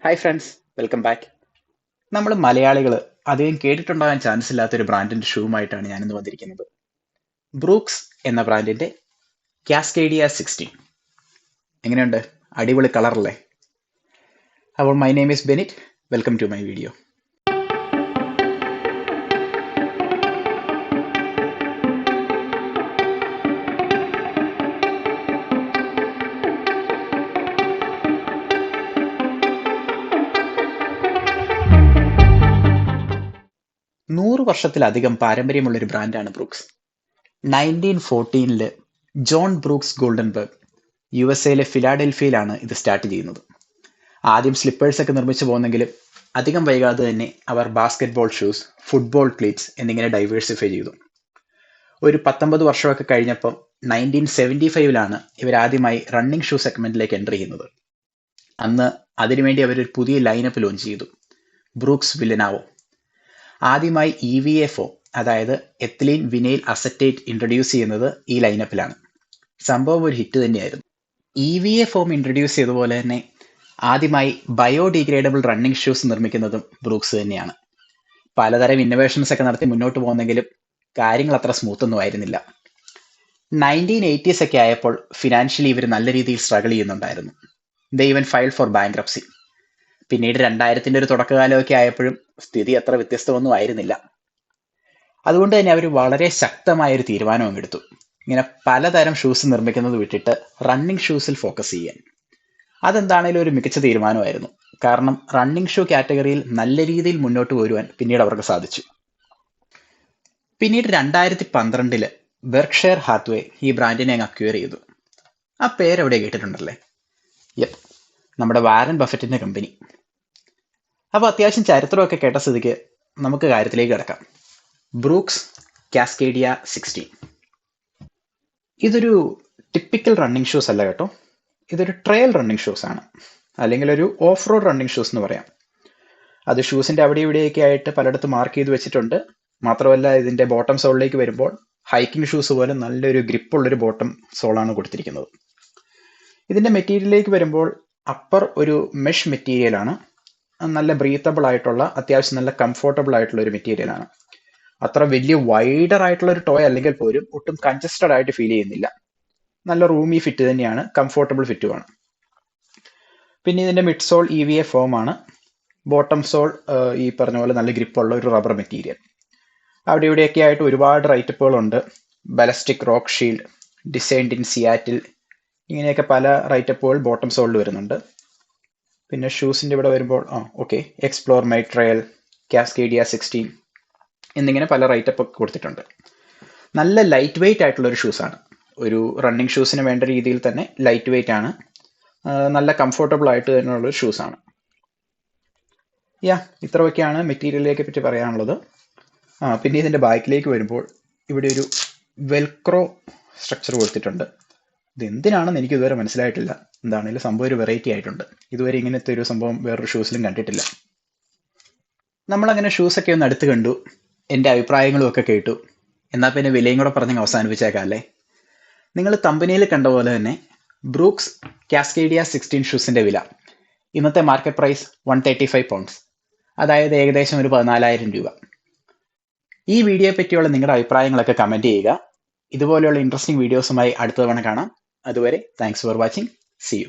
Hi friends, welcome back. നമ്മൾ മലയാളികൾ അധികം കേട്ടിട്ടുണ്ടാകാൻ ചാൻസ് ഇല്ലാത്തൊരു ബ്രാൻഡിന്റെ ഷൂവുമായിട്ടാണ് ഞാനിന്ന് വന്നിരിക്കുന്നത്. ബ്രൂക്സ് എന്ന ബ്രാൻഡിന്റെ കാസ്കേഡിയ 16. എങ്ങനെയുണ്ട്? അടിപൊളി കളറല്ലേ? അപ്പോൾ my name is Benit. Welcome to my video. നൂറ് വർഷത്തിലധികം പാരമ്പര്യമുള്ള ഒരു ബ്രാൻഡാണ് Brooks. 1914 John Brooks Goldenberg USA ഫിലാഡൽഫിയയിലാണ് ഇത് സ്റ്റാർട്ട് ചെയ്യുന്നത്. ആദ്യം സ്ലിപ്പേഴ്സ് ഒക്കെ നിർമ്മിച്ചു പോകുന്നെങ്കിലും അധികം വൈകാതെ തന്നെ അവർ ബാസ്കറ്റ്ബോൾ ഷൂസ്, ഫുട്ബോൾ ക്ലീറ്റ്സ് എന്നിങ്ങനെ ഡൈവേഴ്സിഫൈ ചെയ്തു. ഒരു 19 വർഷമൊക്കെ കഴിഞ്ഞപ്പം 1975 ഇവരാദ്യമായി റണ്ണിംഗ് ഷൂ സെഗ്മെന്റിലേക്ക് എൻ്റർ ചെയ്യുന്നത്. അന്ന് അതിനുവേണ്ടി അവരൊരു പുതിയ ലൈനപ്പ് ലോഞ്ച് ചെയ്തു, ബ്രൂക്സ് വില്ലനാവോ. ആദ്യമായി EVA ഫോം, അതായത് എത്തിലീൻ വിനൈൽ അസറ്റേറ്റ് ഇൻട്രൊഡ്യൂസ് ചെയ്യുന്നത് ഈ ലൈനപ്പിലാണ്. സംഭവം ഒരു ഹിറ്റ് തന്നെയായിരുന്നു. EVA ഫോം ഇൻട്രൊഡ്യൂസ് ചെയ്തതുപോലെ തന്നെ ആദ്യമായി ബയോഡിഗ്രേഡബിൾ റണ്ണിംഗ് ഷൂസ് നിർമ്മിക്കുന്നതും ബ്രൂക്സ് തന്നെയാണ്. പലതരം ഇന്നോവേഷൻസ് ഒക്കെ നടത്തി മുന്നോട്ട് പോകുന്നെങ്കിലും കാര്യങ്ങൾ അത്ര സ്മൂത്ത് ഒന്നും ആയിരുന്നില്ല. 1980s ഒക്കെ ആയപ്പോൾ ഫിനാൻഷ്യലി ഇവർ നല്ല രീതിയിൽ സ്ട്രഗിൾ ചെയ്യുന്നുണ്ടായിരുന്നു. ദേ ഈവൻ ഫൈൽ ഫോർ ബാങ്ക്രപ്സി. പിന്നീട് 2000 ഒരു തുടക്കകാലമൊക്കെ ആയപ്പോഴും സ്ഥിതി അത്ര വ്യത്യസ്തമൊന്നും ആയിരുന്നില്ല. അതുകൊണ്ട് തന്നെ അവർ വളരെ ശക്തമായൊരു തീരുമാനം എടുത്തു, ഇങ്ങനെ പലതരം ഷൂസ് നിർമ്മിക്കുന്നത് വിട്ടിട്ട് റണ്ണിംഗ് ഷൂസിൽ ഫോക്കസ് ചെയ്യാൻ. അതെന്താണേലും ഒരു മികച്ച തീരുമാനമായിരുന്നു. കാരണം റണ്ണിംഗ് ഷൂ കാറ്റഗറിയിൽ നല്ല രീതിയിൽ മുന്നോട്ട് പോരുവാൻ പിന്നീട് അവർക്ക് സാധിച്ചു. പിന്നീട് 2012 ബെർക്ക്ഷയർ ഹാത്വേ ഈ ബ്രാൻഡിനെ അങ്ങ് അക്വയർ ചെയ്തു. ആ പേരെവിടെ കേട്ടിട്ടുണ്ടല്ലേ? യപ്പ്, നമ്മുടെ വാരൻ ബഫറ്റിന്റെ കമ്പനി. അപ്പോൾ അത്യാവശ്യം ചരിത്രമൊക്കെ കേട്ട സ്ഥിതിക്ക് നമുക്ക് കാര്യത്തിലേക്ക് കിടക്കാം. Brooks Cascadia 16. ഇതൊരു ടിപ്പിക്കൽ റണ്ണിംഗ് ഷൂസ് അല്ല കേട്ടോ. ഇതൊരു ട്രയൽ റണ്ണിംഗ് ഷൂസ് ആണ്, അല്ലെങ്കിൽ ഒരു ഓഫ് റോഡ് റണ്ണിംഗ് ഷൂസ് എന്ന് പറയാം. അത് ഷൂസിന്റെ അവിടെ ഇവിടെയൊക്കെ ആയിട്ട് പലയിടത്ത് മാർക്ക് ചെയ്ത് വെച്ചിട്ടുണ്ട്. മാത്രമല്ല, ഇതിന്റെ ബോട്ടം സോളിലേക്ക് വരുമ്പോൾ ഹൈക്കിംഗ് ഷൂസ് പോലെ നല്ലൊരു ഗ്രിപ്പുള്ളൊരു ബോട്ടം സോളാണ് കൊടുത്തിരിക്കുന്നത്. ഇതിന്റെ മെറ്റീരിയലിലേക്ക് വരുമ്പോൾ അപ്പർ ഒരു മെഷ് മെറ്റീരിയലാണ്. നല്ല ബ്രീത്തബിൾ ആയിട്ടുള്ള, അത്യാവശ്യം നല്ല കംഫോർട്ടബിൾ ആയിട്ടുള്ള ഒരു മെറ്റീരിയലാണ്. അത്ര വലിയ വൈഡർ ആയിട്ടുള്ള ഒരു ടോയ് അല്ലെങ്കിൽ പോലും ഒട്ടും കൺജസ്റ്റഡ് ആയിട്ട് ഫീൽ ചെയ്യുന്നില്ല. നല്ല റൂമി ഫിറ്റ് തന്നെയാണ്, കംഫോർട്ടബിൾ ഫിറ്റുമാണ്. പിന്നെ ഇതിന്റെ മിഡ് സോൾ EVA ഫോം ആണ്. ബോട്ടം സോൾ ഈ പറഞ്ഞ പോലെ നല്ല ഗ്രിപ്പുള്ള ഒരു റബ്ബർ മെറ്റീരിയൽ. അവിടെ ഇവിടെയൊക്കെ ആയിട്ട് ഒരുപാട് റൈറ്റപ്പുകളുണ്ട്. Ballistic rock shield, designed in Seattle, ഇങ്ങനെയൊക്കെ പല റൈറ്റപ്പുകൾ ബോട്ടം സോളിൽ വരുന്നുണ്ട്. പിന്നെ ഷൂസിന്റെ ഇവിടെ വരുമ്പോൾ എക്സ്പ്ലോർ മൈ ട്രയൽ, കാസ്കേഡിയ 16 എന്നിങ്ങനെ പല റൈറ്റപ്പ് ഒക്കെ കൊടുത്തിട്ടുണ്ട്. നല്ല ലൈറ്റ് വെയിറ്റ് ആയിട്ടുള്ള ഒരു ഷൂസാണ്. ഒരു റണ്ണിങ് ഷൂസിന് വേണ്ട രീതിയിൽ തന്നെ ലൈറ്റ് വെയിറ്റ് ആണ്. നല്ല കംഫോർട്ടബിൾ ആയിട്ട് തന്നെയുള്ള ഷൂസാണ്. ഇത്രയൊക്കെയാണ് മെറ്റീരിയലിനെ പറ്റി പറയാനുള്ളത്. പിന്നെ ഇതിന്റെ ബാക്കിലേക്ക് വരുമ്പോൾ ഇവിടെ ഒരു വെൽക്രോ സ്ട്രക്ചർ കൊടുത്തിട്ടുണ്ട്. ഇത് എന്തിനാണെന്ന് എനിക്ക് ഇതുവരെ മനസ്സിലായിട്ടില്ല. എന്താണെങ്കിലും സംഭവം ഒരു വെറൈറ്റി ആയിട്ടുണ്ട്. ഇതുവരെ ഇങ്ങനത്തെ ഒരു സംഭവം വേറൊരു ഷൂസിലും കണ്ടിട്ടില്ല. നമ്മളങ്ങനെ ഷൂസൊക്കെ ഒന്ന് അടുത്ത് കണ്ടു, എൻ്റെ അഭിപ്രായങ്ങളും ഒക്കെ കേട്ടു. എന്നാൽ പിന്നെ വിലയും കൂടെ പറഞ്ഞ് അവസാനിപ്പിച്ചേക്കാം അല്ലേ? നിങ്ങൾ തമ്പനിയിൽ കണ്ട പോലെ തന്നെ ബ്രൂക്സ് കാസ്കേഡിയ 16 ഷൂസിന്റെ വില ഇന്നത്തെ മാർക്കറ്റ് പ്രൈസ് £135, അതായത് ഏകദേശം ഒരു 14,000 രൂപ. ഈ വീഡിയോയെ പറ്റിയുള്ള നിങ്ങളുടെ അഭിപ്രായങ്ങളൊക്കെ കമന്റ് ചെയ്യുക. ഇതുപോലെയുള്ള ഇൻട്രസ്റ്റിംഗ് വീഡിയോസുമായി അടുത്ത തവണ കാണാം. അതുവരെ thanks for watching. See U.